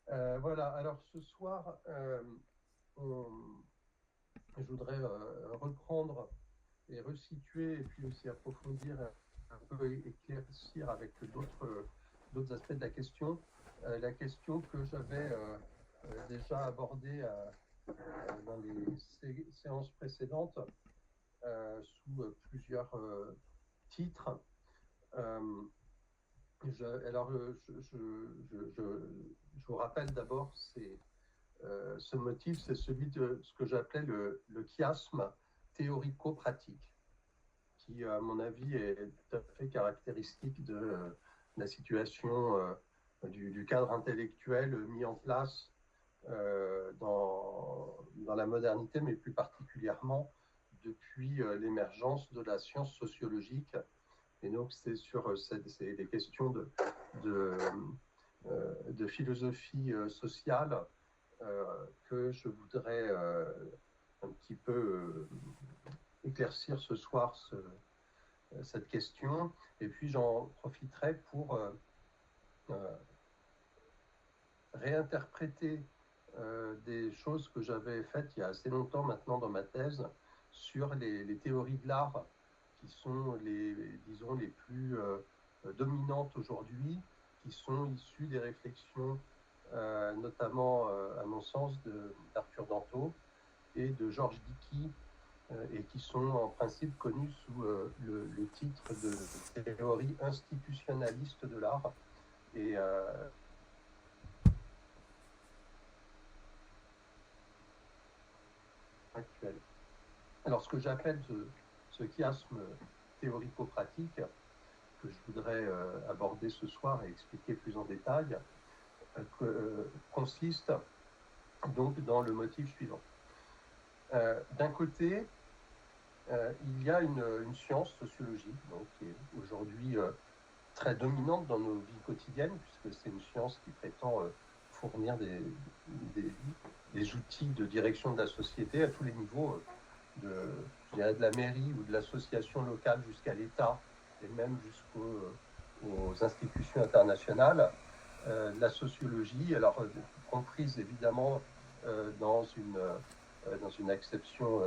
Voilà, alors ce soir, je voudrais reprendre et resituer et puis aussi approfondir, un peu éclaircir avec d'autres aspects de la question que j'avais déjà abordée dans les séances précédentes sous plusieurs titres. Alors, je vous rappelle d'abord, ce motif, c'est celui de ce que j'appelais le chiasme théorico-pratique, qui, à mon avis, est tout à fait caractéristique de la situation du cadre intellectuel mis en place dans la modernité, mais plus particulièrement depuis l'émergence de la science sociologique. Et donc, c'est des questions de, de philosophie sociale que je voudrais un petit peu éclaircir ce soir cette question. Et puis, j'en profiterai pour réinterpréter des choses que j'avais faites il y a assez longtemps maintenant dans ma thèse sur les théories de l'art qui sont disons, les plus dominantes aujourd'hui, qui sont issues des réflexions notamment, à mon sens, d'Arthur Danto et de Georges Dickey, et qui sont en principe connus sous le titre de théorie institutionnaliste de l'art. Et actuel. Alors, ce que j'appelle ce chiasme théorico-pratique, que je voudrais aborder ce soir et expliquer plus en détail, consiste donc dans le motif suivant. D'un côté, il y a une science sociologique donc, qui est aujourd'hui très dominante dans nos vies quotidiennes, puisque c'est une science qui prétend fournir des outils de direction de la société à tous les niveaux, je dirais de la mairie ou de l'association locale jusqu'à l'État et même jusqu'aux institutions internationales. La sociologie, alors comprise évidemment dans une acception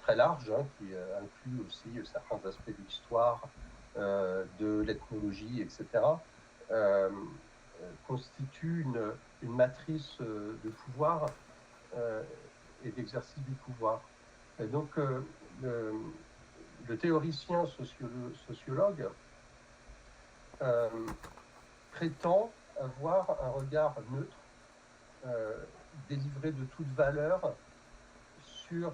très large, hein, qui inclut aussi certains aspects de l'histoire, de l'ethnologie, etc., constitue une matrice de pouvoir et d'exercice du pouvoir. Et donc, le théoricien sociologue prétend avoir un regard neutre, délivré de toute valeur sur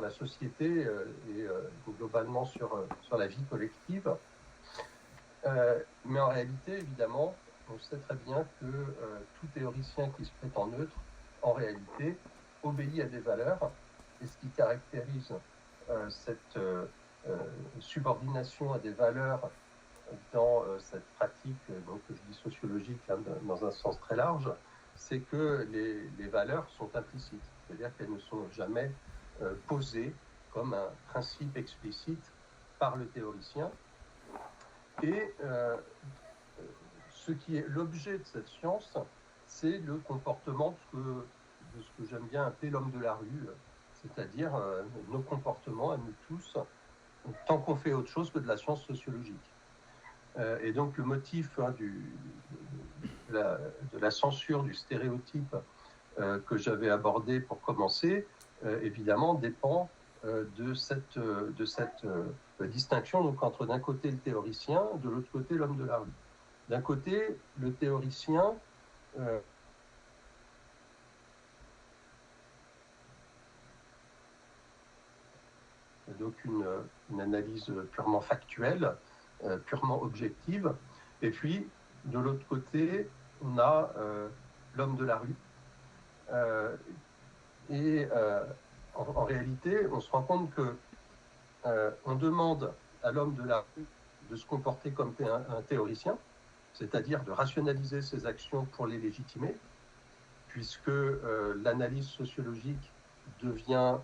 la société et globalement sur la vie collective. Mais en réalité, évidemment, on sait très bien que tout théoricien qui se prétend neutre, en réalité, obéit à des valeurs. Et ce qui caractérise cette subordination à des valeurs dans cette pratique donc, que je dis sociologique, hein, dans un sens très large, c'est que les valeurs sont implicites, c'est-à-dire qu'elles ne sont jamais posées comme un principe explicite par le théoricien. Et ce qui est l'objet de cette science, c'est le comportement de ce que j'aime bien appeler l'homme de la rue, c'est-à-dire nos comportements à nous tous, tant qu'on fait autre chose que de la science sociologique. Et donc le motif hein, de la censure du stéréotype que j'avais abordé pour commencer, évidemment, dépend de cette distinction donc, entre d'un côté le théoricien, de l'autre côté l'homme de la rue. D'un côté, le théoricien donc une analyse purement factuelle, purement objective. Et puis, de l'autre côté, on a l'homme de la rue. En réalité, on se rend compte que on demande à l'homme de la rue de se comporter comme un théoricien, c'est-à-dire de rationaliser ses actions pour les légitimer, puisque l'analyse sociologique devient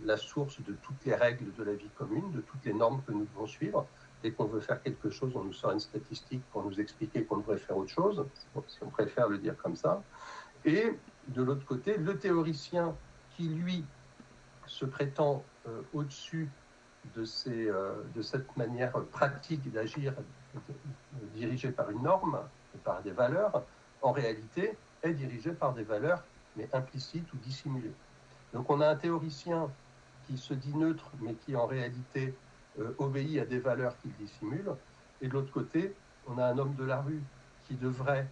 la source de toutes les règles de la vie commune, de toutes les normes que nous devons suivre. dès qu'on veut faire quelque chose, on nous sort une statistique pour nous expliquer qu'on devrait faire autre chose, si on préfère le dire comme ça. Et de l'autre côté, le théoricien qui, lui, se prétend au-dessus de cette manière pratique d'agir dirigée par une norme, par des valeurs, en réalité est dirigée par des valeurs, mais implicites ou dissimulées. Donc on a un théoricien qui se dit neutre, mais qui en réalité obéit à des valeurs qu'il dissimule. Et de l'autre côté, on a un homme de la rue qui devrait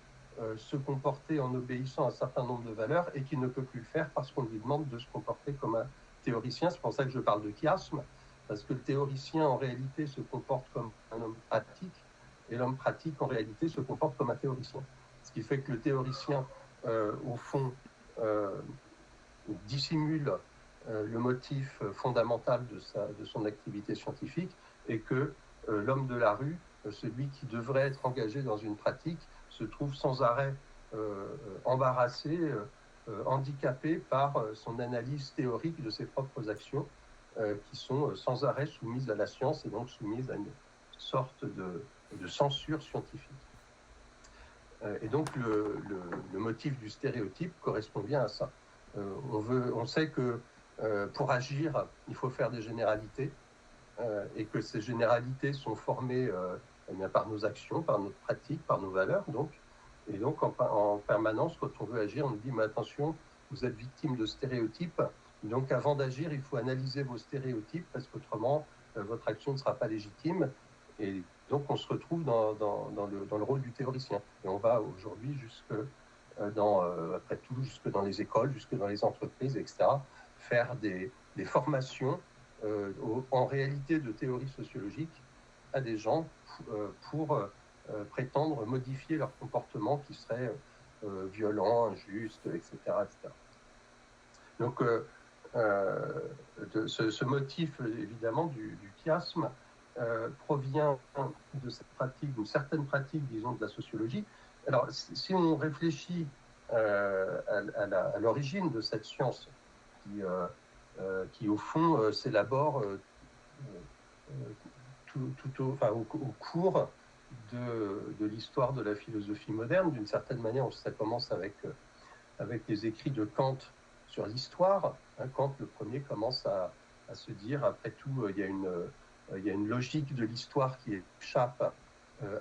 se comporter en obéissant à un certain nombre de valeurs et qui ne peut plus le faire parce qu'on lui demande de se comporter comme un théoricien. C'est pour ça que je parle de chiasme, parce que le théoricien en réalité se comporte comme un homme pratique et l'homme pratique en réalité se comporte comme un théoricien. Ce qui fait que le théoricien, au fond, dissimule le motif fondamental de son activité scientifique et que l'homme de la rue, celui qui devrait être engagé dans une pratique, se trouve sans arrêt embarrassé, handicapé par son analyse théorique de ses propres actions qui sont sans arrêt soumises à la science et donc soumises à une sorte de censure scientifique. Et donc le motif du stéréotype correspond bien à ça. On sait que pour agir, il faut faire des généralités et que ces généralités sont formées par nos actions, par notre pratique, par nos valeurs. Et donc en permanence, quand on veut agir, on nous dit mais attention, vous êtes victime de stéréotypes. Donc avant d'agir, il faut analyser vos stéréotypes parce qu'autrement, votre action ne sera pas légitime. Et donc on se retrouve dans le rôle du théoricien. Et on va aujourd'hui jusque après tout, jusque dans les écoles, jusque dans les entreprises, etc., faire des formations en réalité de théorie sociologique à des gens pour prétendre modifier leur comportement qui serait violent, injuste, etc. etc. Donc, ce motif, évidemment, du chiasme provient de cette pratique, d'une certaine pratique, disons, de la sociologie. Alors, si on réfléchit à l'origine de cette science qui au fond, s'élabore au cours de l'histoire de la philosophie moderne, d'une certaine manière, ça commence avec les écrits de Kant sur l'histoire. Kant, le premier, commence à se dire, après tout, il y a une logique de l'histoire qui échappe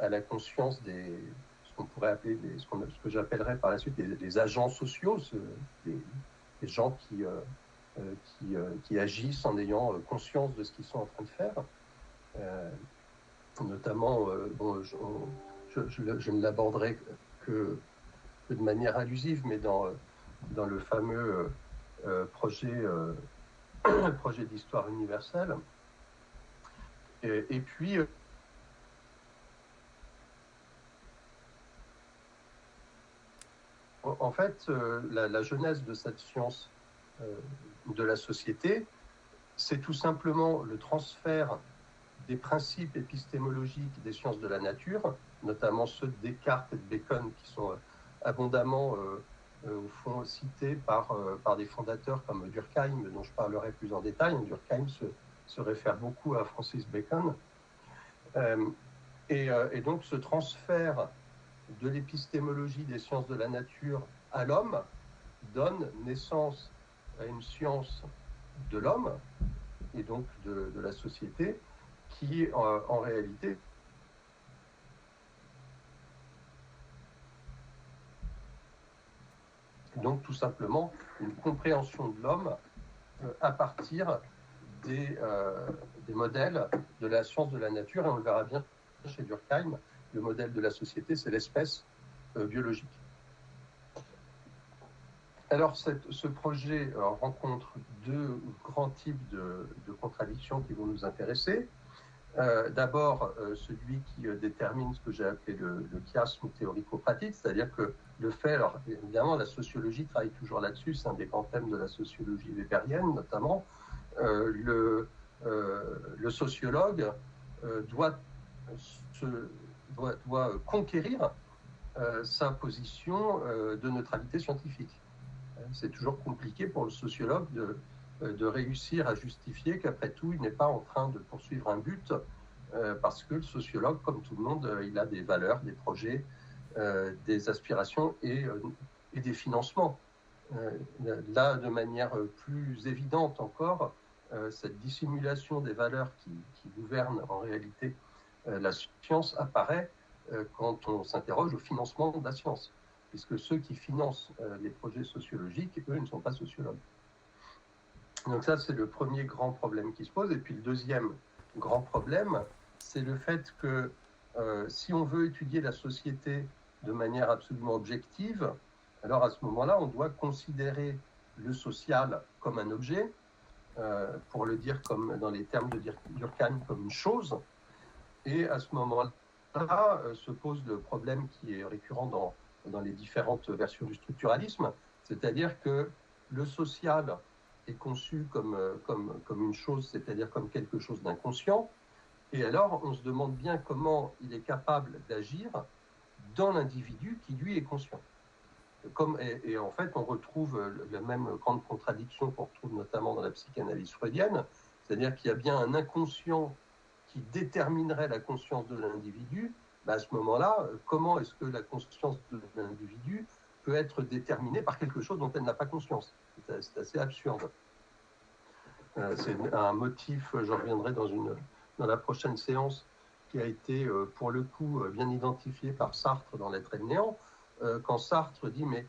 à la conscience ce qu'on pourrait appeler, ce que j'appellerais par la suite les agents sociaux, les gens qui agissent en ayant conscience de ce qu'ils sont en train de faire. Notamment, je ne l'aborderai que de manière allusive, mais dans le fameux projet d'histoire universelle. Et puis, en fait, la genèse de cette science de la société, c'est tout simplement le transfert des principes épistémologiques des sciences de la nature, notamment ceux de Descartes et de Bacon, qui sont abondamment, au fond, cités par des fondateurs comme Durkheim, dont je parlerai plus en détail. Durkheim se réfère beaucoup à Francis Bacon. Et donc, ce transfert de l'épistémologie des sciences de la nature à l'homme donne naissance à une science de l'homme, et donc de la société, qui en réalité donc tout simplement une compréhension de l'homme à partir des modèles de la science de la nature, et on le verra bien chez Durkheim, le modèle de la société, c'est l'espèce biologique. Alors ce projet rencontre deux grands types de contradictions qui vont nous intéresser. D'abord, celui qui détermine ce que j'ai appelé le chiasme théorico-pratique, c'est-à-dire que le fait, alors évidemment la sociologie travaille toujours là-dessus, c'est un des grands thèmes de la sociologie weberienne notamment, le sociologue doit conquérir sa position de neutralité scientifique. C'est toujours compliqué pour le sociologue de réussir à justifier qu'après tout, il n'est pas en train de poursuivre un but parce que le sociologue, comme tout le monde, il a des valeurs, des projets, des aspirations et des financements. Là, de manière plus évidente encore, cette dissimulation des valeurs qui gouvernent en réalité la science apparaît quand on s'interroge au financement de la science, puisque ceux qui financent les projets sociologiques, eux, ne sont pas sociologues. Donc ça, c'est le premier grand problème qui se pose. Et puis le deuxième grand problème, c'est le fait que si on veut étudier la société de manière absolument objective, alors à ce moment-là, on doit considérer le social comme un objet, pour le dire comme dans les termes de Durkheim, comme une chose. Et à ce moment-là, se pose le problème qui est récurrent dans les différentes versions du structuralisme, c'est-à-dire que le social est conçu comme une chose, c'est-à-dire comme quelque chose d'inconscient. Et alors, on se demande bien comment il est capable d'agir dans l'individu qui, lui, est conscient. Et en fait, on retrouve la même grande contradiction qu'on retrouve notamment dans la psychanalyse freudienne, c'est-à-dire qu'il y a bien un inconscient qui déterminerait la conscience de l'individu. À ce moment-là, comment est-ce que la conscience de l'individu peut être déterminée par quelque chose dont elle n'a pas conscience? C'est assez absurde. C'est un motif, je reviendrai dans la prochaine séance, qui a été pour le coup bien identifié par Sartre dans L'être et le néant, quand Sartre dit mais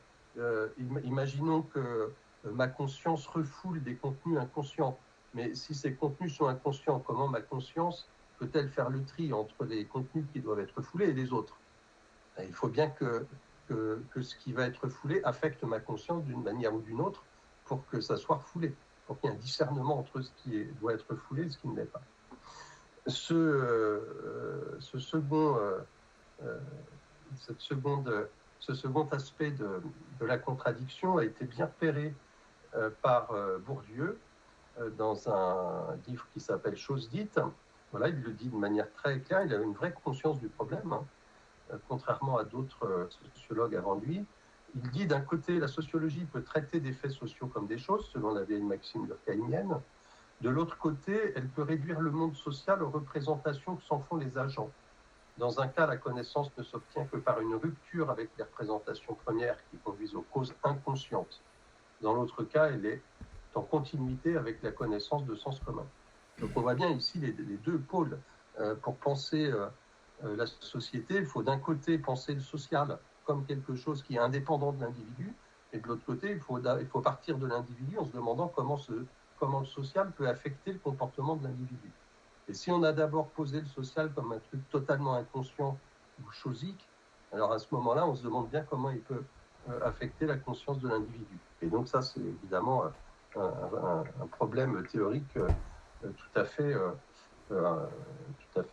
imaginons que ma conscience refoule des contenus inconscients, mais si ces contenus sont inconscients, comment ma conscience peut-elle faire le tri entre les contenus qui doivent être refoulés et les autres? Et il faut bien que ce qui va être refoulé affecte ma conscience d'une manière ou d'une autre pour que ça soit refoulé, pour qu'il y ait un discernement entre ce qui doit être refoulé et ce qui ne l'est pas. Ce second aspect de la contradiction a été bien repéré par Bourdieu dans un livre qui s'appelle Choses dites. Voilà, il le dit de manière très claire, il a une vraie conscience du problème, contrairement à d'autres sociologues avant lui. Il dit d'un côté, la sociologie peut traiter des faits sociaux comme des choses, selon la vieille maxime durkheimienne. De l'autre côté, elle peut réduire le monde social aux représentations que s'en font les agents. Dans un cas, la connaissance ne s'obtient que par une rupture avec les représentations premières qui conduisent aux causes inconscientes. Dans l'autre cas, elle est en continuité avec la connaissance de sens commun. Donc on voit bien ici les deux pôles. Pour penser la société, il faut d'un côté penser le social comme quelque chose qui est indépendant de l'individu, et de l'autre côté, il faut partir de l'individu en se demandant comment le social peut affecter le comportement de l'individu. Et si on a d'abord posé le social comme un truc totalement inconscient ou chosique, alors à ce moment-là, on se demande bien comment il peut affecter la conscience de l'individu. Et donc ça, c'est évidemment un problème théorique tout à fait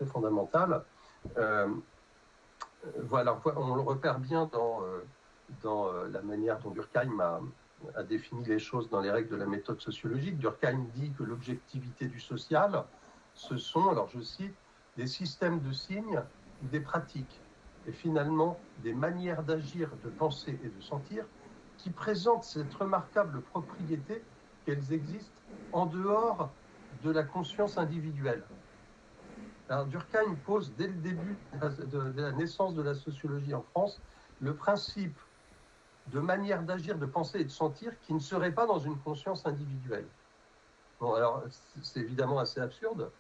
fondamental. Voilà, on le repère bien dans la manière dont Durkheim a défini les choses dans les règles de la méthode sociologique. Durkheim dit que l'objectivité du social, ce sont, alors je cite, des systèmes de signes ou des pratiques, et finalement des manières d'agir, de penser et de sentir qui présentent cette remarquable propriété qu'elles existent en dehors de la conscience individuelle. Alors Durkheim pose dès le début de la naissance de la sociologie en France le principe de manière d'agir, de penser et de sentir qui ne serait pas dans une conscience individuelle. Bon, alors c'est évidemment assez absurde.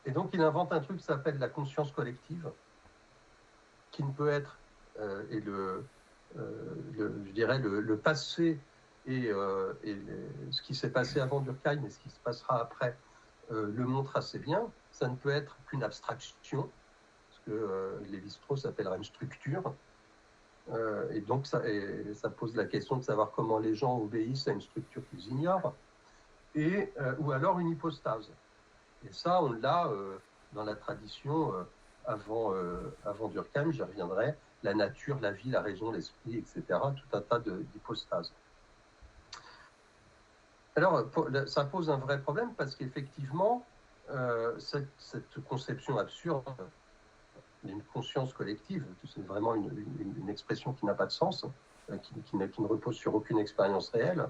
Et donc il invente un truc qui s'appelle la conscience collective, qui ne peut être, je dirais, le passé et ce qui s'est passé avant Durkheim et ce qui se passera après le montre assez bien. Ça ne peut être qu'une abstraction, ce que Lévi-Strauss appellera une structure. Et donc ça pose la question de savoir comment les gens obéissent à une structure qu'ils ignorent, ou alors une hypostase. Et ça, on l'a dans la tradition avant Durkheim, j'y reviendrai, la nature, la vie, la raison, l'esprit, etc., tout un tas d'hypostases. Alors, ça pose un vrai problème parce qu'effectivement, cette conception absurde d'une conscience collective, c'est vraiment une expression qui n'a pas de sens, qui ne repose sur aucune expérience réelle,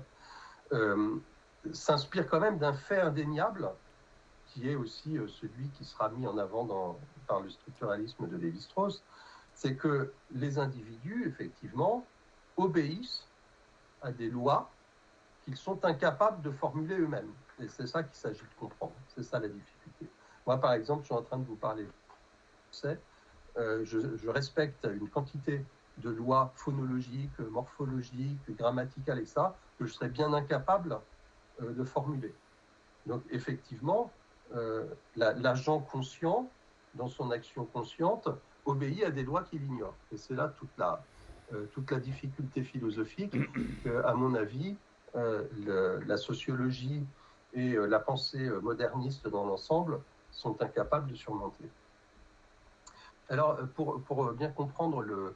s'inspire quand même d'un fait indéniable qui est aussi celui qui sera mis en avant par le structuralisme de Lévi-Strauss, c'est que les individus, effectivement, obéissent à des lois qu'ils sont incapables de formuler eux-mêmes. Et c'est ça qu'il s'agit de comprendre. C'est ça la difficulté. Moi, par exemple, je suis en train de vous parler français. Je respecte une quantité de lois phonologiques, morphologiques, grammaticales et ça, que je serais bien incapable de formuler. Donc, effectivement, l'agent conscient, dans son action consciente, obéit à des lois qu'il ignore. Et c'est là toute la difficulté philosophique que, à mon avis, la sociologie et la pensée moderniste dans l'ensemble sont incapables de surmonter. Alors, pour bien comprendre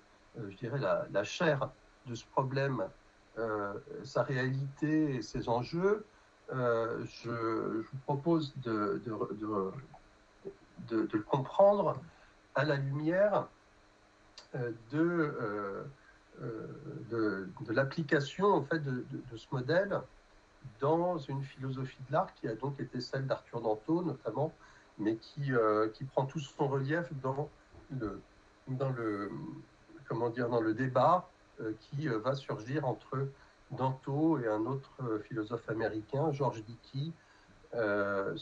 je dirais la chair de ce problème, sa réalité et ses enjeux, je vous propose de le comprendre à la lumière de l'application en fait, de ce modèle dans une philosophie de l'art qui a donc été celle d'Arthur Danto notamment, mais qui prend tout son relief dans le débat qui va surgir entre Danto et un autre philosophe américain, George Dickey, à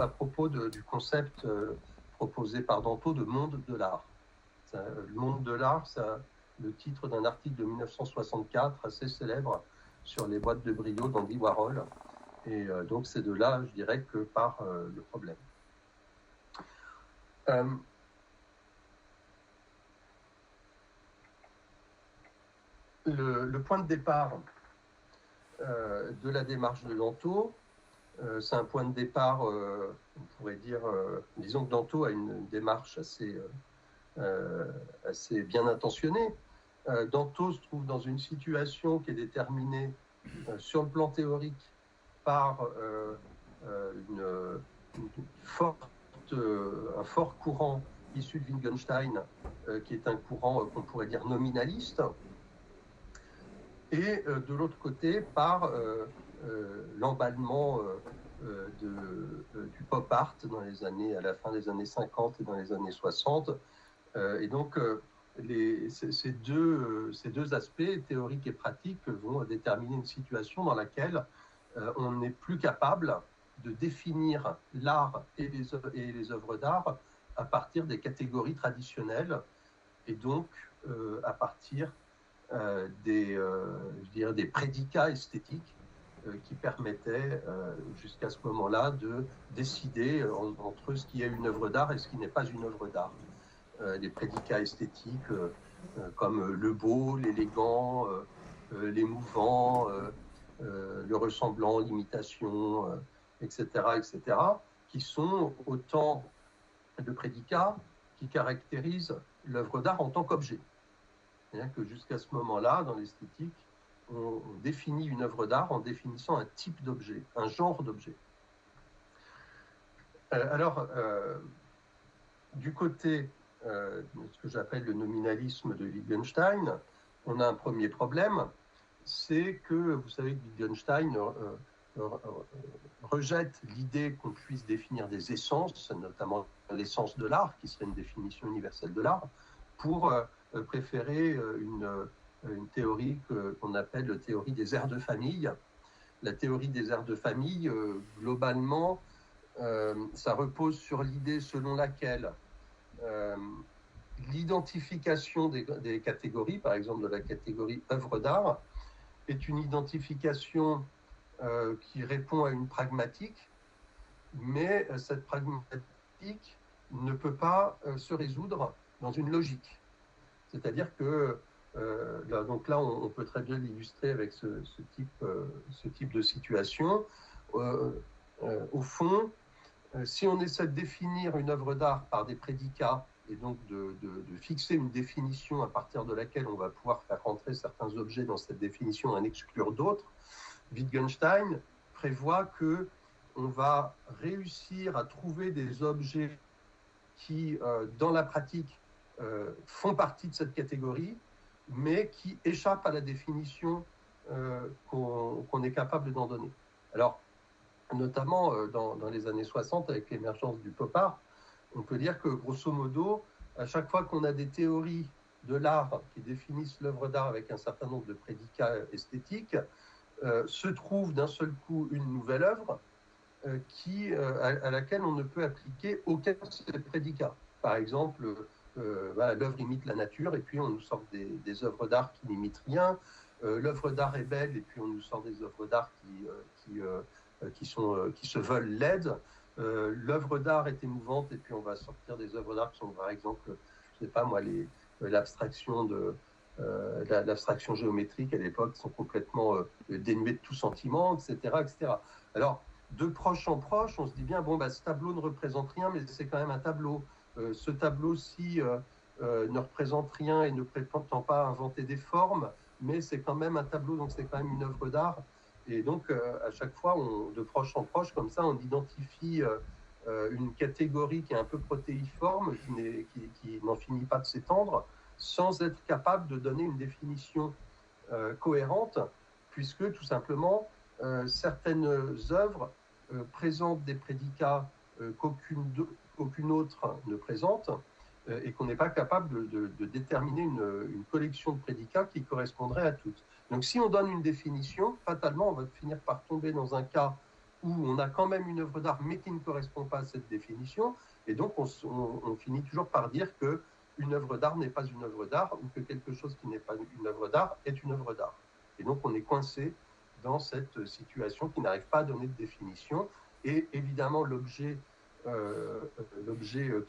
propos du concept proposé par Danto de monde de l'art. Le monde de l'art, c'est le titre d'un article de 1964 assez célèbre sur les boîtes de brio d'Andy Warhol. Et donc c'est de là, je dirais, que part le problème. Le point de départ de la démarche de Danto, c'est un point de départ, on pourrait dire, disons que Danto a une démarche assez bien intentionnée. Danto se trouve dans une situation qui est déterminée sur le plan théorique par un fort courant issu de Wittgenstein, qui est un courant qu'on pourrait dire nominaliste, et de l'autre côté par l'emballement du pop art à la fin des années 50 et dans les années 60. Et donc, ces deux aspects, théoriques et pratiques, vont déterminer une situation dans laquelle on n'est plus capable de définir l'art et les œuvres d'art à partir des catégories traditionnelles, et donc à partir des prédicats esthétiques qui permettaient jusqu'à ce moment-là de décider entre ce qui est une œuvre d'art et ce qui n'est pas une œuvre d'art. Des prédicats esthétiques comme le beau, l'élégant, l'émouvant, le ressemblant, l'imitation, etc., qui sont autant de prédicats qui caractérisent l'œuvre d'art en tant qu'objet. C'est-à-dire que jusqu'à ce moment-là, dans l'esthétique, on définit une œuvre d'art en définissant un type d'objet, un genre d'objet. Alors, du côté de ce que j'appelle le nominalisme de Wittgenstein, on a un premier problème, c'est que vous savez que Wittgenstein rejette l'idée qu'on puisse définir des essences, notamment l'essence de l'art, qui serait une définition universelle de l'art, pour préférer une théorie qu'on appelle la théorie des aires de famille. La théorie des aires de famille, globalement, ça repose sur l'idée selon laquelle l'identification des catégories, par exemple de la catégorie œuvre d'art, est une identification qui répond à une pragmatique, mais cette pragmatique ne peut pas se résoudre dans une logique. C'est-à-dire que, donc là, on peut très bien l'illustrer avec ce type de situation. Au fond, si on essaie de définir une œuvre d'art par des prédicats, et donc de fixer une définition à partir de laquelle on va pouvoir faire rentrer certains objets dans cette définition et en exclure d'autres, Wittgenstein prévoit qu'on va réussir à trouver des objets qui, dans la pratique, font partie de cette catégorie, mais qui échappent à la définition qu'on est capable d'en donner. Alors, notamment dans les années 60 avec l'émergence du pop art. On peut dire que grosso modo, à chaque fois qu'on a des théories de l'art qui définissent l'œuvre d'art avec un certain nombre de prédicats esthétiques, se trouve d'un seul coup une nouvelle œuvre à laquelle on ne peut appliquer aucun de ces prédicats. Par exemple, l'œuvre imite la nature, et puis on nous sort des œuvres d'art qui n'imitent rien. L'œuvre d'art est belle, et puis on nous sort des œuvres d'art qui se veulent laides. L'œuvre d'art est émouvante, et puis on va sortir des œuvres d'art qui sont, par exemple, je ne sais pas moi, l'abstraction l'abstraction géométrique à l'époque sont complètement dénuées de tout sentiment, etc., etc. Alors, de proche en proche, on se dit bien, bon, ce tableau ne représente rien, mais c'est quand même un tableau. Ce tableau-ci ne représente rien et ne prétend pas inventer des formes, mais c'est quand même un tableau, donc c'est quand même une œuvre d'art. Et donc, à chaque fois, de proche en proche, comme ça, on identifie une catégorie qui est un peu protéiforme, qui n'en finit pas de s'étendre, sans être capable de donner une définition cohérente, puisque tout simplement, certaines œuvres présentent des prédicats qu'aucune autre ne présente, et qu'on n'est pas capable de déterminer une collection de prédicats qui correspondrait à toutes. Donc si on donne une définition, fatalement, on va finir par tomber dans un cas où on a quand même une œuvre d'art, mais qui ne correspond pas à cette définition, et donc on finit toujours par dire qu'une œuvre d'art n'est pas une œuvre d'art, ou que quelque chose qui n'est pas une œuvre d'art est une œuvre d'art. Et donc on est coincé dans cette situation qui n'arrive pas à donner de définition. Et évidemment, l'objet qui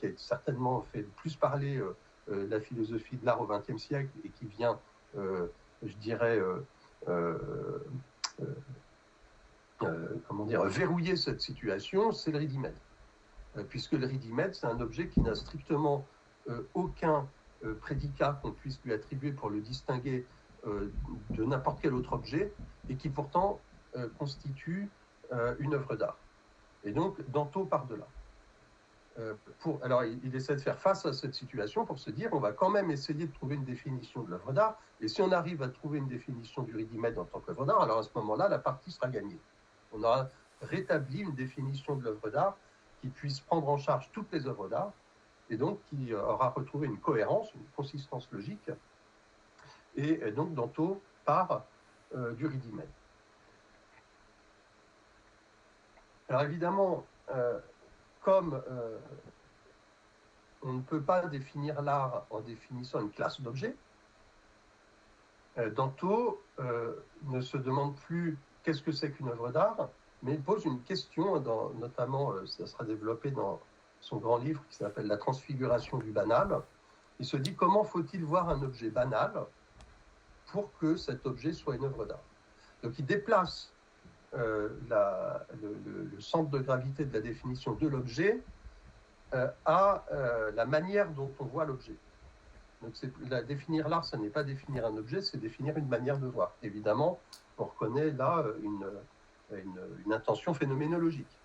a certainement fait le plus parler la philosophie de l'art au XXe siècle et qui vient, je dirais, verrouiller cette situation, c'est le ready-made. Puisque le ready-made, c'est un objet qui n'a strictement aucun prédicat qu'on puisse lui attribuer pour le distinguer de n'importe quel autre objet, et qui pourtant constitue une œuvre d'art. Et donc, Danto part de là. Alors, il essaie de faire face à cette situation pour se dire, on va quand même essayer de trouver une définition de l'œuvre d'art, et si on arrive à trouver une définition du ready-made en tant qu'œuvre d'art, alors à ce moment-là, la partie sera gagnée. On aura rétabli une définition de l'œuvre d'art qui puisse prendre en charge toutes les œuvres d'art, et donc qui aura retrouvé une cohérence, une consistance logique, et donc Danto part du ready-made. Alors évidemment, comme on ne peut pas définir l'art en définissant une classe d'objets, Danto ne se demande plus qu'est-ce que c'est qu'une œuvre d'art, mais il pose une question, notamment, ça sera développé dans son grand livre qui s'appelle « La transfiguration du banal ». Il se dit comment faut-il voir un objet banal pour que cet objet soit une œuvre d'art. Donc il déplace le centre de gravité de la définition de l'objet à la manière dont on voit l'objet. Donc définir l'art, ce n'est pas définir un objet, c'est définir une manière de voir. Évidemment, on reconnaît là une intention phénoménologique.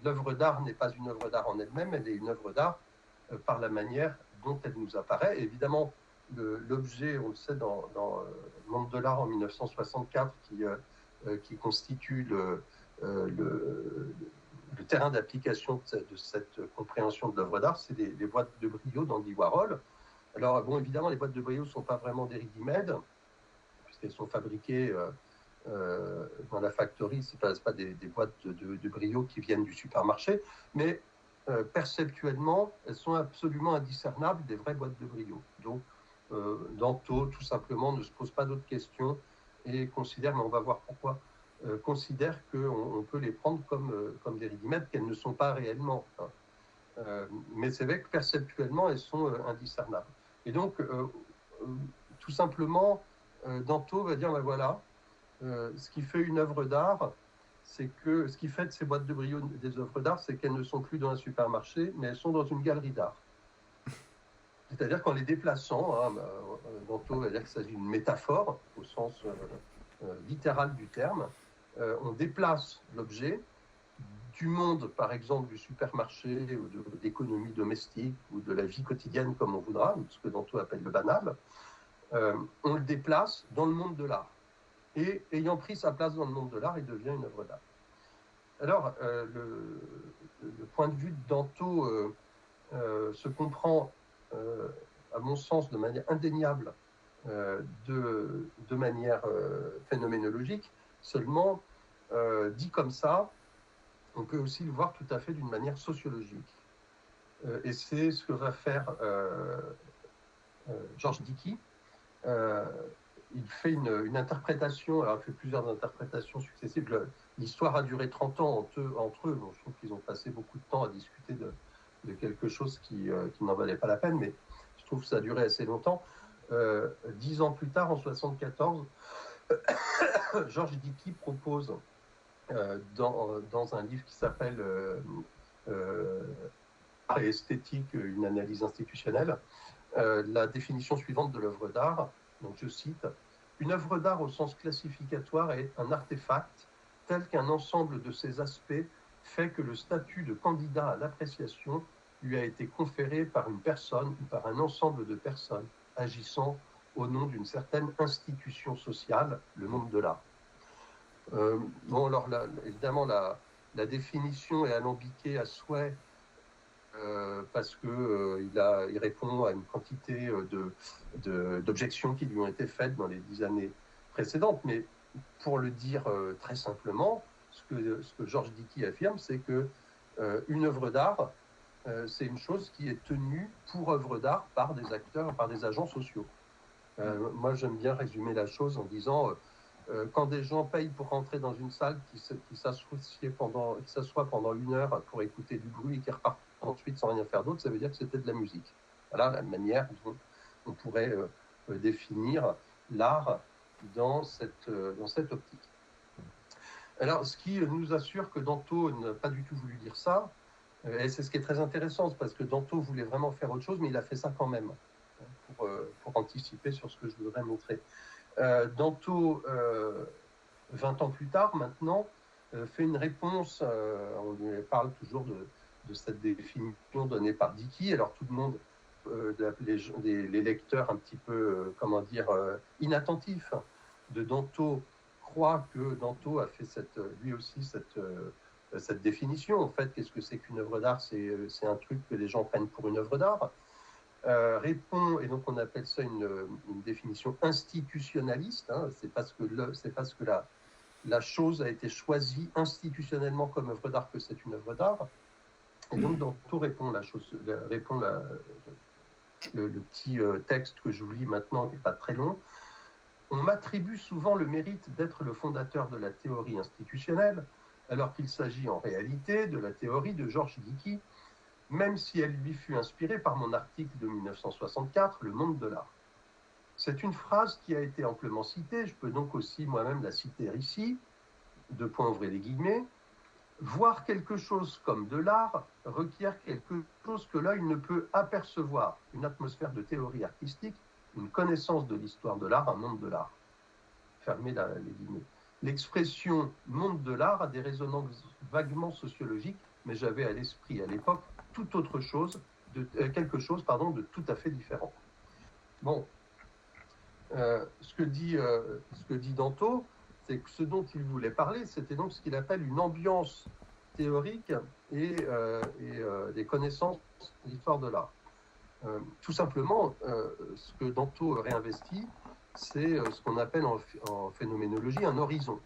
L'œuvre d'art n'est pas une œuvre d'art en elle-même, elle est une œuvre d'art par la manière dont elle nous apparaît. Et évidemment, l'objet, on le sait, dans le monde de l'art en 1964, qui constitue le terrain d'application de cette compréhension de l'œuvre d'art, c'est les boîtes de Brio d'Andy Warhol. Alors, bon, évidemment, les boîtes de Brio ne sont pas vraiment des ready-made, puisqu'elles sont fabriquées dans la factory, ce n'est pas des boîtes de Brio qui viennent du supermarché, mais perceptuellement, elles sont absolument indiscernables des vraies boîtes de Brio. Donc, Danto, tout simplement, ne se pose pas d'autres questions et considère, mais on va voir pourquoi, considère qu'on peut les prendre comme des ready-made, qu'elles ne sont pas réellement. Mais c'est vrai que perceptuellement, elles sont indiscernables. Et donc, tout simplement, Danto va dire, voilà, ce qui fait une œuvre d'art, c'est que ce qui fait de ces boîtes de Brio des œuvres d'art, c'est qu'elles ne sont plus dans un supermarché, mais elles sont dans une galerie d'art. C'est-à-dire qu'en les déplaçant, Danto va dire qu'il s'agit d'une métaphore, au sens littéral du terme, on déplace l'objet du monde, par exemple, du supermarché ou de l'économie domestique ou de la vie quotidienne, comme on voudra, ce que Danto appelle le banal, on le déplace dans le monde de l'art. Et ayant pris sa place dans le monde de l'art, il devient une œuvre d'art. Alors, le point de vue de Danto se comprend, à mon sens, de manière indéniable, de manière phénoménologique. Seulement, dit comme ça, on peut aussi le voir tout à fait d'une manière sociologique. Et c'est ce que va faire Georges Dickey. Il fait une interprétation, alors il fait plusieurs interprétations successives. L'histoire a duré 30 ans entre eux. Bon, je trouve qu'ils ont passé beaucoup de temps à discuter de quelque chose qui n'en valait pas la peine, mais je trouve que ça a duré assez longtemps. 10 ans plus tard, en 1974, Georges Dickey propose dans un livre qui s'appelle Art et esthétique, une analyse institutionnelle, la définition suivante de l'œuvre d'art. Donc je cite: une œuvre d'art au sens classificatoire est un artefact tel qu'un ensemble de ses aspects fait que le statut de candidat à l'appréciation lui a été conféré par une personne ou par un ensemble de personnes agissant au nom d'une certaine institution sociale, le monde de l'art. Bon, alors là, évidemment, la définition est alambiquée à souhait, parce qu'il il répond à une quantité d'objections qui lui ont été faites dans les 10 années précédentes. Mais pour le dire très simplement, ce que Georges Dickey affirme, c'est que une œuvre d'art, c'est une chose qui est tenue pour œuvre d'art par des acteurs, par des agents sociaux. Moi, j'aime bien résumer la chose en disant quand des gens payent pour rentrer dans une salle, qui s'assoient pendant 1 heure pour écouter du bruit et qui repartent ensuite sans rien faire d'autre, ça veut dire que c'était de la musique. Voilà la manière dont on pourrait définir l'art dans cette optique. Alors, ce qui nous assure que Danto n'a pas du tout voulu dire ça, et c'est ce qui est très intéressant, parce que Danto voulait vraiment faire autre chose, mais il a fait ça quand même, pour anticiper sur ce que je voudrais montrer. Danto, 20 ans plus tard, maintenant, fait une réponse, on lui parle toujours de cette définition donnée par Dickey. Alors tout le monde, les lecteurs un petit peu, inattentifs de Danto, croient que Danto a fait lui aussi cette définition. En fait, qu'est-ce que c'est qu'une œuvre d'art? C'est un truc que les gens prennent pour une œuvre d'art. Répond, et donc on appelle ça une définition institutionnaliste, hein, c'est parce que la chose a été choisie institutionnellement comme œuvre d'art que c'est une œuvre d'art. Et donc Danto répond le petit texte que je vous lis maintenant, qui n'est pas très long. On m'attribue souvent le mérite d'être le fondateur de la théorie institutionnelle, alors qu'il s'agit en réalité de la théorie de Georges Dickey, même si elle lui fut inspirée par mon article de 1964, Le monde de l'art. C'est une phrase qui a été amplement citée, je peux donc aussi moi-même la citer ici, ouvrez les guillemets. Voir quelque chose comme de l'art requiert quelque chose que l'œil ne peut apercevoir, une atmosphère de théorie artistique, une connaissance de l'histoire de l'art, un monde de l'art. Fermez les guillemets. L'expression monde de l'art a des résonances vaguement sociologiques, mais j'avais à l'esprit à l'époque tout autre chose, quelque chose de tout à fait différent. Bon, ce que dit Danto, c'est que ce dont il voulait parler, c'était donc ce qu'il appelle une ambiance théorique et des connaissances de l'histoire de l'art. Tout simplement, ce que Danto réinvestit, c'est ce qu'on appelle en phénoménologie un horizon.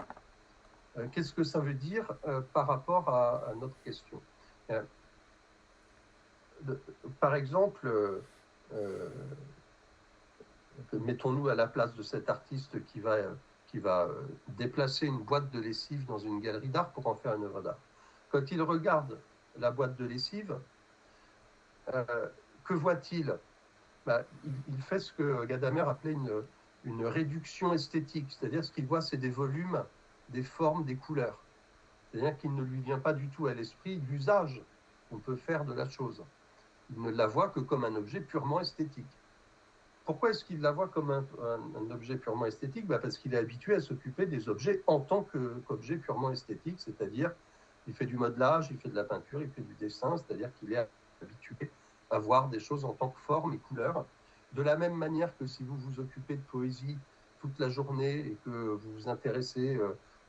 Qu'est-ce que ça veut dire par rapport à notre question? Par exemple, mettons-nous à la place de cet artiste qui va déplacer une boîte de lessive dans une galerie d'art pour en faire une œuvre d'art. Quand il regarde la boîte de lessive, que voit-il? Il fait ce que Gadamer appelait une réduction esthétique, c'est-à-dire ce qu'il voit, c'est des volumes, des formes, des couleurs. C'est-à-dire qu'il ne lui vient pas du tout à l'esprit l'usage qu'on peut faire de la chose. Il ne la voit que comme un objet purement esthétique. Pourquoi est-ce qu'il la voit comme un objet purement esthétique? Parce qu'il est habitué à s'occuper des objets en tant qu'objet purement esthétique, c'est-à-dire il fait du modelage, il fait de la peinture, il fait du dessin, c'est-à-dire qu'il est habitué à voir des choses en tant que forme et couleur. De la même manière que si vous vous occupez de poésie toute la journée et que vous vous intéressez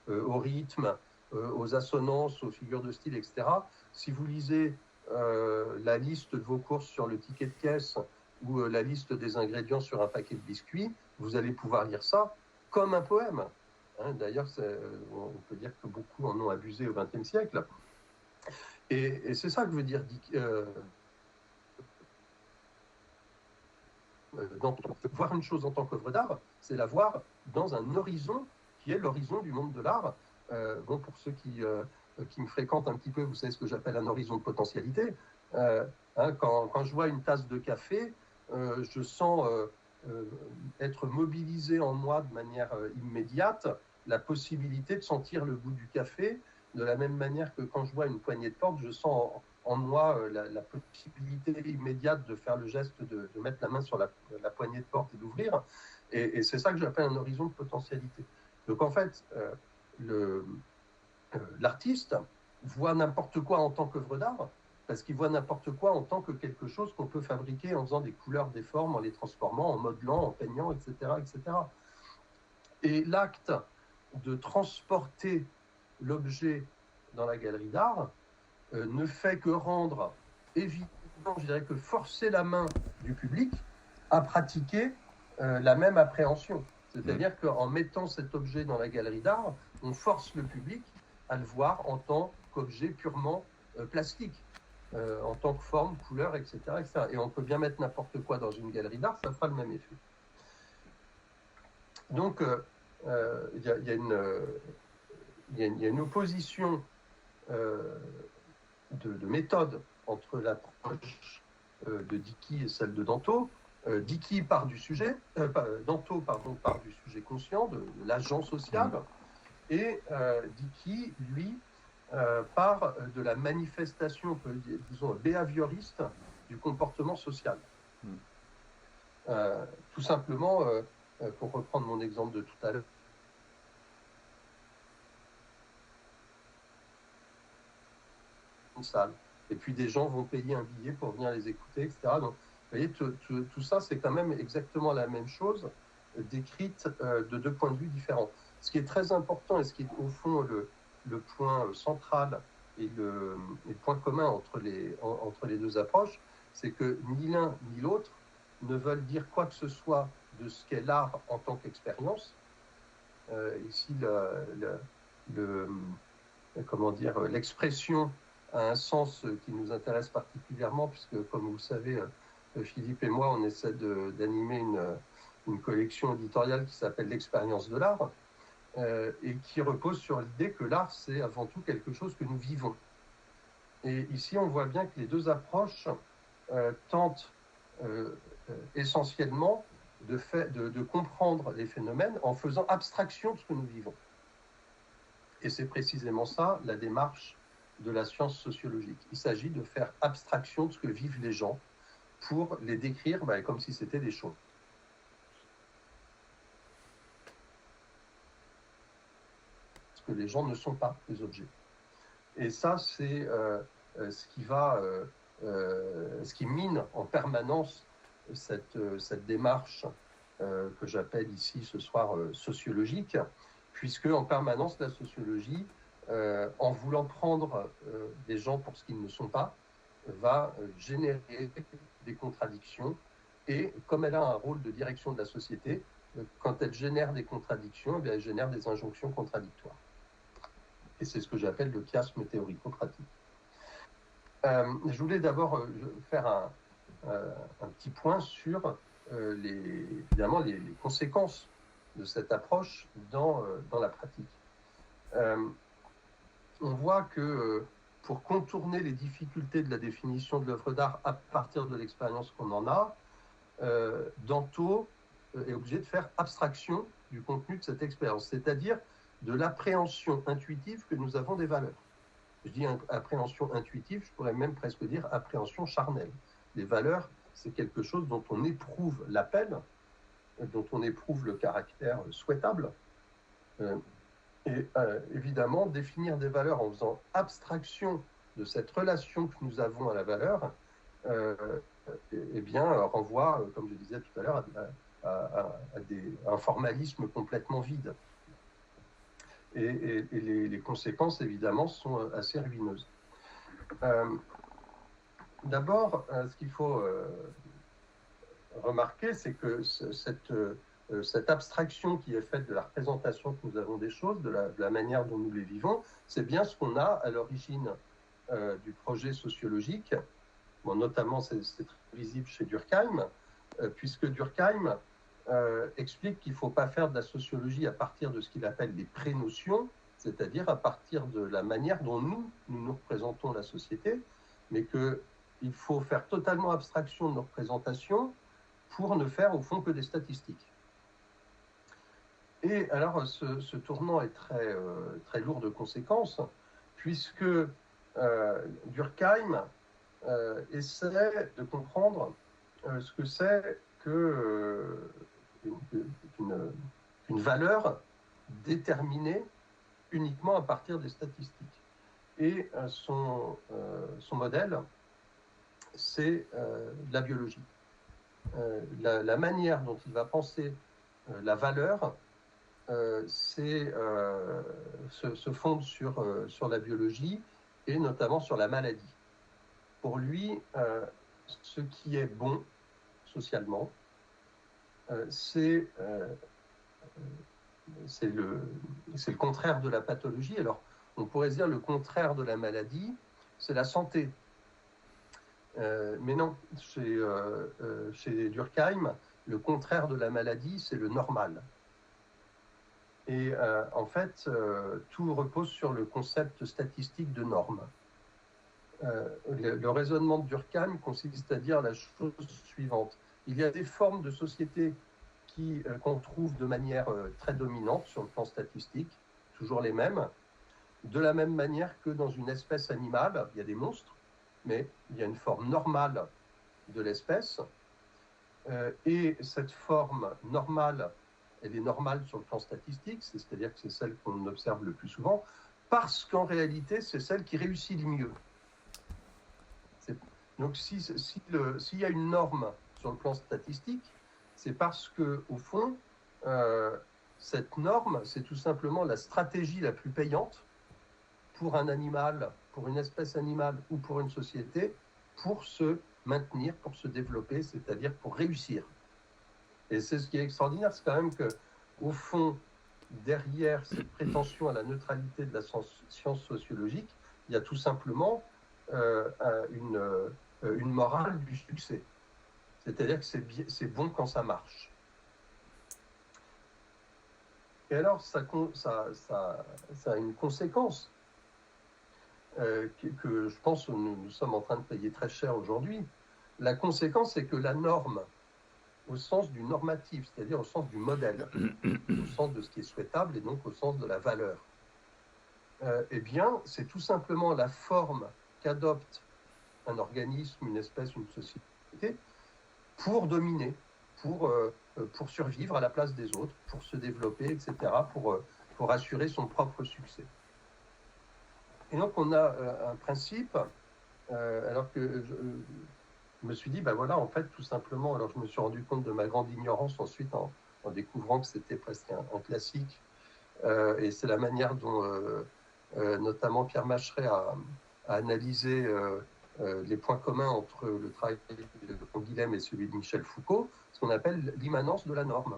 au rythme, aux assonances, aux figures de style, etc. Si vous lisez la liste de vos courses sur le ticket de caisse ou la liste des ingrédients sur un paquet de biscuits, vous allez pouvoir lire ça comme un poème. Hein, d'ailleurs, on peut dire que beaucoup en ont abusé au XXe siècle. Et c'est ça que veut dire voir une chose en tant qu'œuvre d'art, c'est la voir dans un horizon qui est l'horizon du monde de l'art. Bon, pour ceux qui me fréquentent un petit peu, vous savez ce que j'appelle un horizon de potentialité. Quand je vois une tasse de café, je sens être mobilisé en moi de manière immédiate la possibilité de sentir le goût du café, de la même manière que quand je vois une poignée de porte, je sens en moi la possibilité immédiate de faire le geste de mettre la main sur la poignée de porte et d'ouvrir. Et c'est ça que j'appelle un horizon de potentialité. Donc en fait, l'artiste voit n'importe quoi en tant qu'œuvre d'art, parce qu'il voit n'importe quoi en tant que quelque chose qu'on peut fabriquer en faisant des couleurs, des formes, en les transformant, en modelant, en peignant, etc. etc. Et l'acte de transporter l'objet dans la galerie d'art ne fait que rendre évident, je dirais que forcer la main du public à pratiquer la même appréhension. C'est-à-dire qu'en mettant cet objet dans la galerie d'art, on force le public à le voir en tant qu'objet purement plastique, en tant que forme, couleur, etc., etc. Et on peut bien mettre n'importe quoi dans une galerie d'art, ça fera le même effet. Donc, il y a une opposition de méthode entre l'approche de Dickey et celle de Danto. Dickey part du sujet, Danto part du sujet conscient, de l'agent social, et Dickey, lui, part de la manifestation, disons, behavioriste du comportement social. Tout simplement, pour reprendre mon exemple de tout à l'heure, une salle. Et puis des gens vont payer un billet pour venir les écouter, etc. Donc, vous voyez, tout ça, c'est quand même exactement la même chose, décrite de deux points de vue différents. Ce qui est très important et ce qui est au fond le point central et le point commun entre les deux approches, c'est que ni l'un ni l'autre ne veulent dire quoi que ce soit de ce qu'est l'art en tant qu'expérience. Ici, comment dire, l'expression a un sens qui nous intéresse particulièrement, puisque, comme vous le savez, Philippe et moi, on essaie d'animer une collection éditoriale qui s'appelle L'expérience de l'art, et qui repose sur l'idée que l'art, c'est avant tout quelque chose que nous vivons. Et ici, on voit bien que les deux approches tentent essentiellement de comprendre les phénomènes en faisant abstraction de ce que nous vivons. Et c'est précisément ça, la démarche de la science sociologique. Il s'agit de faire abstraction de ce que vivent les gens pour les décrire comme si c'était des choses. Parce que les gens ne sont pas des objets. Et ça, c'est ce qui mine en permanence cette démarche que j'appelle ici ce soir sociologique, puisque en permanence la sociologie, en voulant prendre des gens pour ce qu'ils ne sont pas, va générer des contradictions. Et comme elle a un rôle de direction de la société, quand elle génère des contradictions, eh bien, elle génère des injonctions contradictoires. Et c'est ce que j'appelle le chiasme théorico-pratique. Je voulais d'abord faire un petit point sur évidemment les conséquences de cette approche dans la pratique. On voit que pour contourner les difficultés de la définition de l'œuvre d'art à partir de l'expérience qu'on en a, Danto est obligé de faire abstraction du contenu de cette expérience, c'est-à-dire de l'appréhension intuitive que nous avons des valeurs. Je dis appréhension intuitive, je pourrais même presque dire appréhension charnelle. Les valeurs, c'est quelque chose dont on éprouve l'appel, dont on éprouve le caractère souhaitable. Et évidemment, définir des valeurs en faisant abstraction de cette relation que nous avons à la valeur, eh bien, renvoie, comme je disais tout à l'heure, à un formalisme complètement vide. les conséquences, évidemment, sont assez ruineuses. D'abord, ce qu'il faut remarquer, c'est que cette abstraction qui est faite de la représentation que nous avons des choses, de la manière dont nous les vivons, c'est bien ce qu'on a à l'origine du projet sociologique. Bon, notamment, c'est très visible chez Durkheim, puisque Durkheim explique qu'il ne faut pas faire de la sociologie à partir de ce qu'il appelle des pré-notions, c'est-à-dire à partir de la manière dont nous représentons la société, mais qu'il faut faire totalement abstraction de nos représentations pour ne faire au fond que des statistiques. Et alors, ce tournant est très lourd de conséquences, puisque Durkheim essaie de comprendre ce que c'est qu'une valeur déterminée uniquement à partir des statistiques. Et son modèle, c'est la biologie. La manière dont il va penser la valeur se fonde sur la biologie et notamment sur la maladie. Pour lui, ce qui est bon socialement, c'est le contraire de la pathologie. Alors, on pourrait dire le contraire de la maladie, c'est la santé. Mais non, chez Durkheim, le contraire de la maladie, c'est le normal. Et en fait, tout repose sur le concept statistique de norme. Le raisonnement de Durkheim consiste à dire la chose suivante. Il y a des formes de société qu'on trouve de manière très dominante sur le plan statistique, toujours les mêmes, de la même manière que dans une espèce animale, il y a des monstres, mais il y a une forme normale de l'espèce, et cette forme normale, elle est normale sur le plan statistique, c'est-à-dire que c'est celle qu'on observe le plus souvent, parce qu'en réalité, c'est celle qui réussit le mieux. Donc, s'il y a une norme sur le plan statistique, c'est parce que, au fond, cette norme, c'est tout simplement la stratégie la plus payante pour un animal, pour une espèce animale ou pour une société, pour se maintenir, pour se développer, c'est-à-dire pour réussir. Et c'est ce qui est extraordinaire, c'est quand même que, au fond, derrière cette prétention à la neutralité de la science sociologique, il y a tout simplement une morale du succès. C'est-à-dire que c'est bon quand ça marche. Et alors, ça a une conséquence que je pense que nous sommes en train de payer très cher aujourd'hui. La conséquence, c'est que la norme, au sens du normatif, c'est-à-dire au sens du modèle, au sens de ce qui est souhaitable et donc au sens de la valeur, eh bien, c'est tout simplement la forme qu'adopte un organisme, une espèce, une société, pour dominer, pour survivre à la place des autres, pour se développer, etc., pour assurer son propre succès. Et donc, on a un principe, alors que je me suis dit, ben voilà, en fait, tout simplement, alors je me suis rendu compte de ma grande ignorance ensuite en découvrant que c'était presque un classique, et c'est la manière dont notamment Pierre Macheret a analysé les points communs entre le travail de Canguilhem et celui de Michel Foucault, ce qu'on appelle l'immanence de la norme.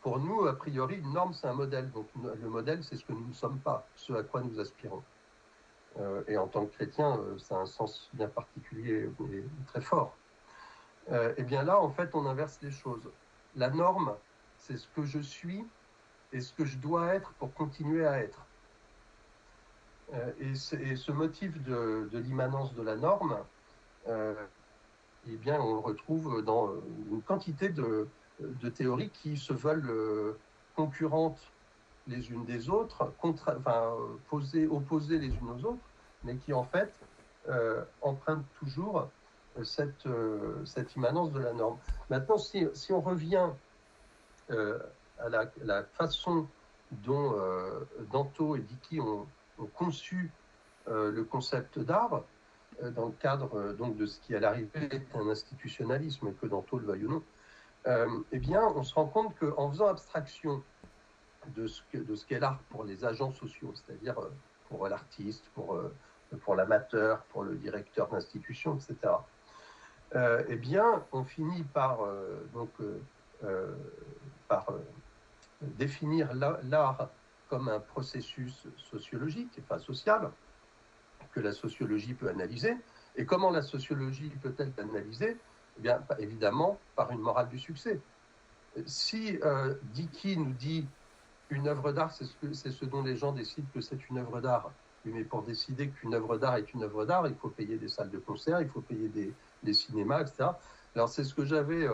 Pour nous, a priori, une norme, c'est un modèle. Donc, le modèle, c'est ce que nous ne sommes pas, ce à quoi nous aspirons. Et en tant que chrétien, ça a un sens bien particulier et très fort. Et bien là, en fait, on inverse les choses. La norme, c'est ce que je suis et ce que je dois être pour continuer à être. Et ce motif de l'immanence de la norme, eh bien, on le retrouve dans une quantité de théories qui se veulent concurrentes les unes des autres, opposées les unes aux autres, mais qui en fait empruntent toujours cette immanence de la norme. Maintenant, si on revient à la façon dont Danto et Dickey ont conçu le concept d'art, dans le cadre donc de ce qui à l'arrivée est un institutionnalisme, que Danto le veuille ou non, eh bien, on se rend compte qu'en faisant abstraction de ce qu'est l'art pour les agents sociaux, c'est-à-dire pour l'artiste, pour l'amateur, pour le directeur d'institution, etc. Eh bien, on finit par, définir l'art comme un processus sociologique, enfin social, que la sociologie peut analyser. Et comment la sociologie peut-elle l'analyser? Eh bien, évidemment, par une morale du succès. Si Dickey nous dit une œuvre d'art, c'est ce dont les gens décident que c'est une œuvre d'art. Mais pour décider qu'une œuvre d'art est une œuvre d'art, il faut payer des salles de concert, il faut payer des cinémas, etc. Alors c'est ce que j'avais,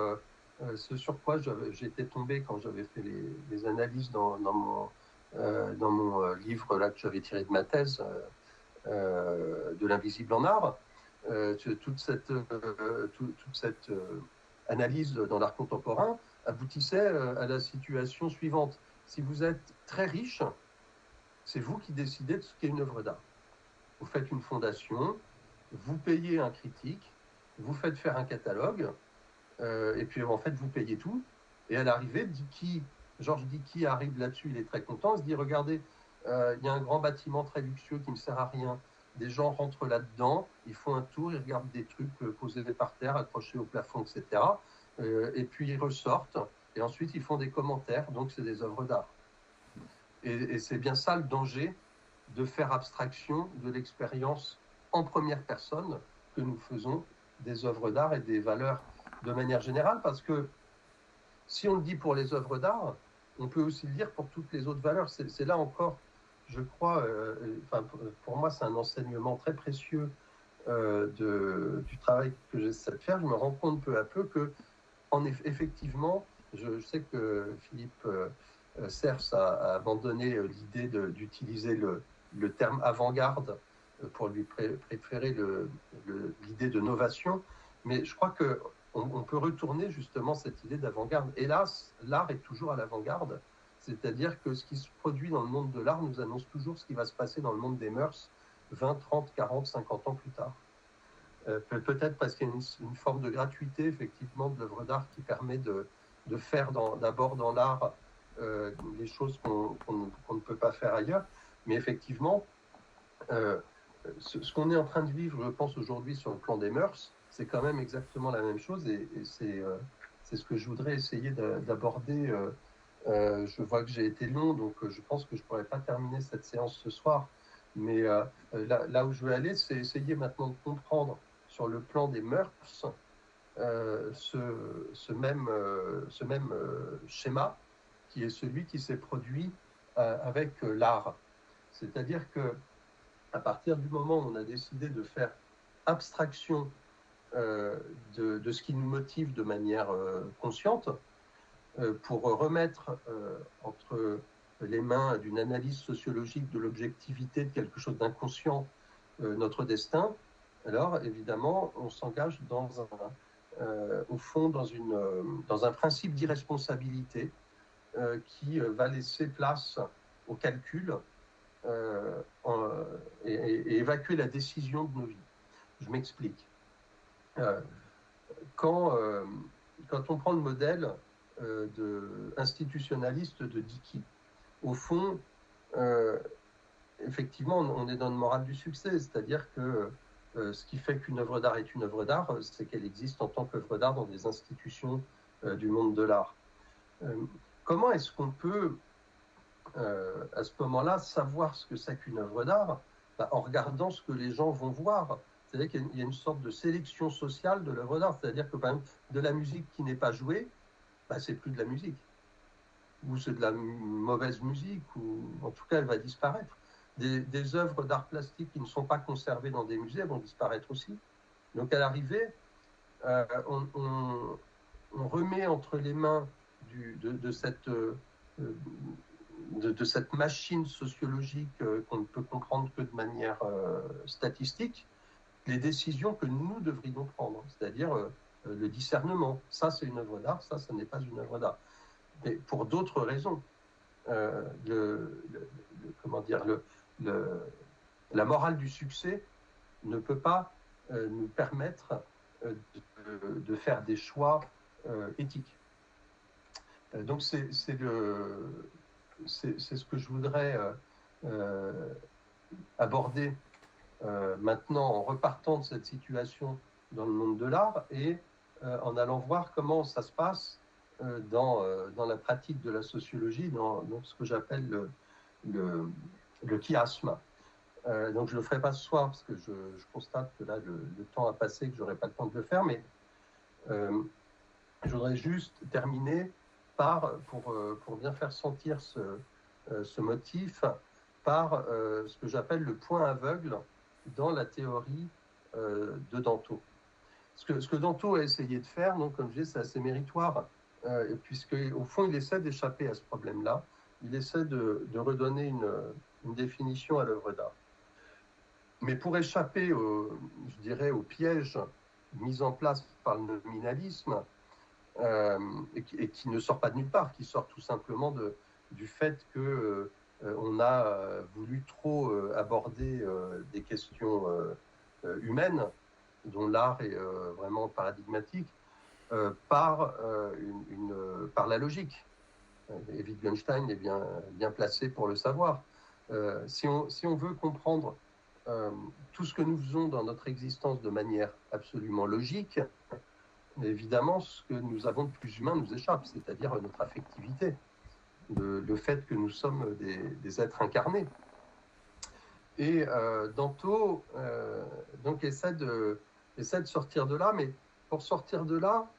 ce sur quoi j'étais tombé quand j'avais fait les analyses dans mon livre là que j'avais tiré de ma thèse, de l'invisible en art. Toute cette analyse dans l'art contemporain aboutissait à la situation suivante. Si vous êtes très riche, c'est vous qui décidez de ce qu'est une œuvre d'art. Vous faites une fondation, vous payez un critique, vous faites faire un catalogue, et puis en fait vous payez tout. Et à l'arrivée, Georges Dickey arrive là-dessus, il est très content, il se dit regardez, il y a un grand bâtiment très luxueux qui ne sert à rien. Des gens rentrent là-dedans, ils font un tour, ils regardent des trucs posés par terre, accrochés au plafond, etc. Et puis ils ressortent, et ensuite ils font des commentaires, donc c'est des œuvres d'art. Et c'est bien ça le danger de faire abstraction de l'expérience en première personne que nous faisons des œuvres d'art et des valeurs de manière générale, parce que si on le dit pour les œuvres d'art, on peut aussi le dire pour toutes les autres valeurs. C'est là encore, je crois, pour moi, c'est un enseignement très précieux du travail que j'essaie de faire. Je me rends compte peu à peu que, effectivement, je sais que Philippe Serres a abandonné l'idée d'utiliser le terme avant-garde pour lui préférer l'idée de novation, mais je crois qu'on peut retourner justement cette idée d'avant-garde. Hélas, l'art est toujours à l'avant-garde, c'est-à-dire que ce qui se produit dans le monde de l'art nous annonce toujours ce qui va se passer dans le monde des mœurs 20, 30, 40, 50 ans plus tard. Peut-être parce qu'il y a une forme de gratuité, effectivement, de l'œuvre d'art qui permet de faire d'abord dans l'art les choses qu'on ne peut pas faire ailleurs. Mais effectivement, ce qu'on est en train de vivre, je pense, aujourd'hui sur le plan des mœurs, c'est quand même exactement la même chose, et c'est ce que je voudrais essayer d'aborder. Je vois que j'ai été long, donc je pense que je ne pourrais pas terminer cette séance ce soir. Mais là où je veux aller, c'est essayer maintenant de comprendre sur le plan des mœurs ce même schéma qui est celui qui s'est produit avec l'art. C'est-à-dire que à partir du moment où on a décidé de faire abstraction de ce qui nous motive de manière consciente, pour remettre entre les mains d'une analyse sociologique de l'objectivité de quelque chose d'inconscient notre destin, alors évidemment on s'engage au fond dans un principe d'irresponsabilité qui va laisser place au calcul et évacuer la décision de nos vies. Je m'explique. Quand on prend le modèle institutionnaliste de Dickey, au fond, effectivement, on est dans une morale du succès, c'est-à-dire que ce qui fait qu'une œuvre d'art est une œuvre d'art, c'est qu'elle existe en tant qu'œuvre d'art dans des institutions du monde de l'art. Comment est-ce qu'on peut, à ce moment-là, savoir ce que c'est qu'une œuvre d'art? En regardant ce que les gens vont voir. C'est-à-dire qu'il y a une sorte de sélection sociale de l'œuvre d'art. C'est-à-dire que, par exemple, de la musique qui n'est pas jouée, c'est plus de la musique. Ou c'est de la mauvaise musique, ou en tout cas, elle va disparaître. Des œuvres d'art plastique qui ne sont pas conservées dans des musées vont disparaître aussi. Donc, à l'arrivée, on remet entre les mains de cette machine sociologique qu'on ne peut comprendre que de manière statistique, les décisions que nous devrions prendre, c'est-à-dire le discernement. Ça, c'est une œuvre d'art, ça n'est pas une œuvre d'art. Mais pour d'autres raisons. La morale du succès ne peut pas nous permettre de faire des choix éthiques. Donc c'est c'est ce que je voudrais aborder maintenant en repartant de cette situation dans le monde de l'art et en allant voir comment ça se passe dans la pratique de la sociologie, dans ce que j'appelle le chiasme. Donc je ne le ferai pas ce soir parce que je constate que là le temps a passé, que je n'aurai pas le temps de le faire, mais je voudrais juste terminer pour bien faire sentir ce motif, par ce que j'appelle le point aveugle dans la théorie de Danto. Ce que Danto a essayé de faire, donc, comme je dis, c'est assez méritoire, puisque au fond, il essaie d'échapper à ce problème-là. Il essaie de redonner une définition à l'œuvre d'art. Mais pour échapper, je dirais, au piège mis en place par le nominalisme, et qui ne sort pas de nulle part, qui sort tout simplement du fait qu'on a voulu trop aborder des questions humaines, dont l'art est vraiment paradigmatique, par la logique. Et Wittgenstein est bien placé pour le savoir. Si on veut comprendre tout ce que nous faisons dans notre existence de manière absolument logique, évidemment, ce que nous avons de plus humain nous échappe, c'est-à-dire notre affectivité, le fait que nous sommes des êtres incarnés. Et Danto donc essaie de sortir de là, mais pour sortir de là,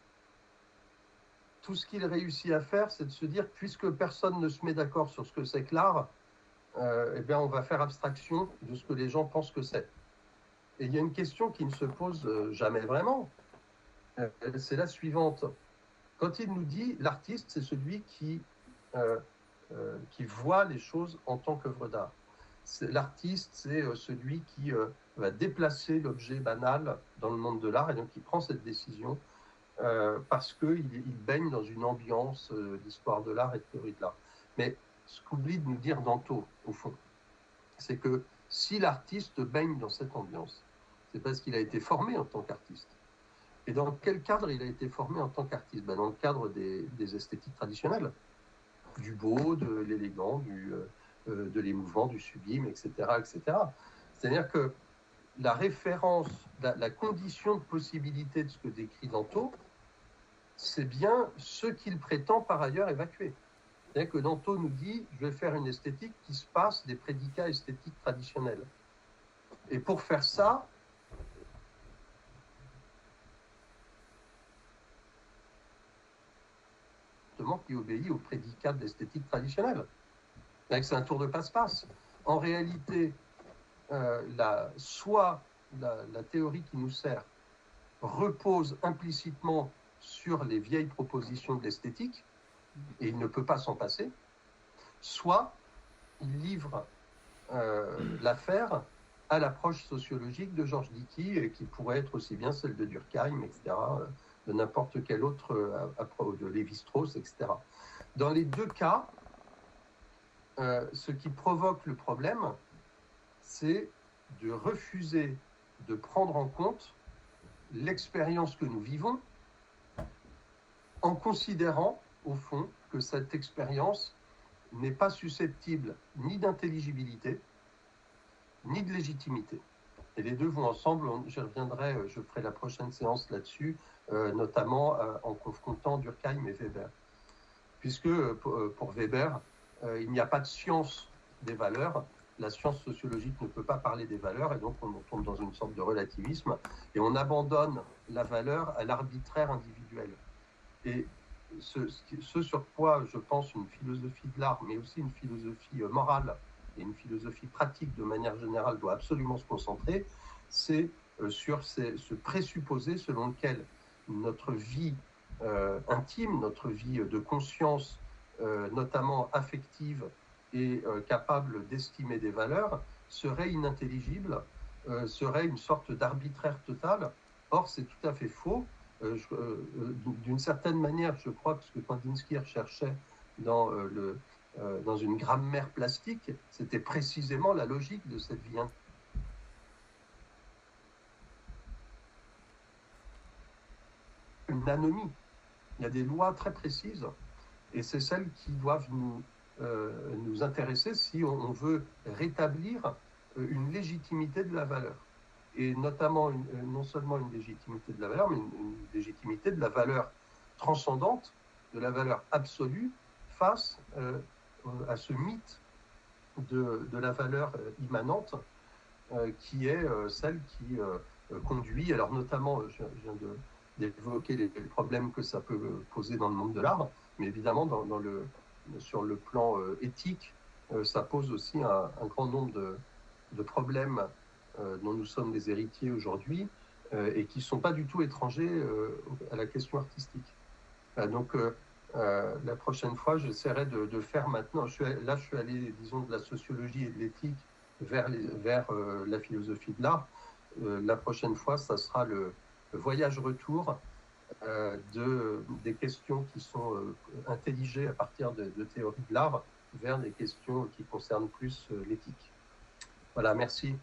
tout ce qu'il réussit à faire, c'est de se dire, puisque personne ne se met d'accord sur ce que c'est que l'art, eh bien, on va faire abstraction de ce que les gens pensent que c'est. Et il y a une question qui ne se pose jamais vraiment, c'est la suivante. Quand il nous dit l'artiste, c'est celui qui voit les choses en tant qu'œuvre d'art. L'artiste, c'est celui qui va déplacer l'objet banal dans le monde de l'art, et donc il prend cette décision parce qu'il baigne dans une ambiance d'histoire de l'art et de théorie de l'art. Mais ce qu'oublie de nous dire Danto, au fond, c'est que si l'artiste baigne dans cette ambiance, c'est parce qu'il a été formé en tant qu'artiste. Et dans quel cadre il a été formé en tant qu'artiste? Dans le cadre des esthétiques traditionnelles, du beau, de l'élégant, de l'émouvant, du sublime, etc. etc. C'est-à-dire que la référence, la condition de possibilité de ce que décrit Danto, c'est bien ce qu'il prétend par ailleurs évacuer. C'est-à-dire que Danto nous dit, je vais faire une esthétique qui se passe des prédicats esthétiques traditionnels. Et pour faire ça, qui obéit aux prédicats de l'esthétique traditionnelle. C'est un tour de passe-passe. En réalité, soit la théorie qui nous sert repose implicitement sur les vieilles propositions de l'esthétique, et il ne peut pas s'en passer, soit il livre l'affaire à l'approche sociologique de Georges Dickey, et qui pourrait être aussi bien celle de Durkheim, etc., de n'importe quel autre, de Lévi-Strauss, etc. Dans les deux cas, ce qui provoque le problème, c'est de refuser de prendre en compte l'expérience que nous vivons, en considérant, au fond, que cette expérience n'est pas susceptible ni d'intelligibilité, ni de légitimité. Et les deux vont ensemble, j'y reviendrai, je ferai la prochaine séance là-dessus, notamment en confrontant Durkheim et Weber. Puisque pour Weber, il n'y a pas de science des valeurs, la science sociologique ne peut pas parler des valeurs, et donc on tombe dans une sorte de relativisme, et on abandonne la valeur à l'arbitraire individuel. Et ce sur quoi, je pense, une philosophie de l'art, mais aussi une philosophie morale et une philosophie pratique de manière générale doit absolument se concentrer, c'est sur ce présupposé selon lequel notre vie intime, notre vie de conscience, notamment affective et capable d'estimer des valeurs, serait inintelligible, serait une sorte d'arbitraire total. Or, c'est tout à fait faux. D'une certaine manière, je crois que ce que Kandinsky recherchait dans une grammaire plastique, c'était précisément la logique de cette vie. Une anomie. Il y a des lois très précises, et c'est celles qui doivent nous nous intéresser si on veut rétablir une légitimité de la valeur. Et notamment, non seulement une légitimité de la valeur, mais une légitimité de la valeur transcendante, de la valeur absolue, face à ce mythe de la valeur immanente, qui est celle qui conduit, alors notamment, je viens d'évoquer les problèmes que ça peut poser dans le monde de l'art, mais évidemment, sur le plan éthique, ça pose aussi un grand nombre de problèmes dont nous sommes les héritiers aujourd'hui, et qui ne sont pas du tout étrangers à la question artistique. Donc, la prochaine fois, j'essaierai de faire maintenant, je suis allé, disons, de la sociologie et de l'éthique vers la philosophie de l'art. La prochaine fois, ça sera le voyage-retour des questions qui sont intelligées à partir de théories de l'art vers des questions qui concernent plus l'éthique. Voilà, merci.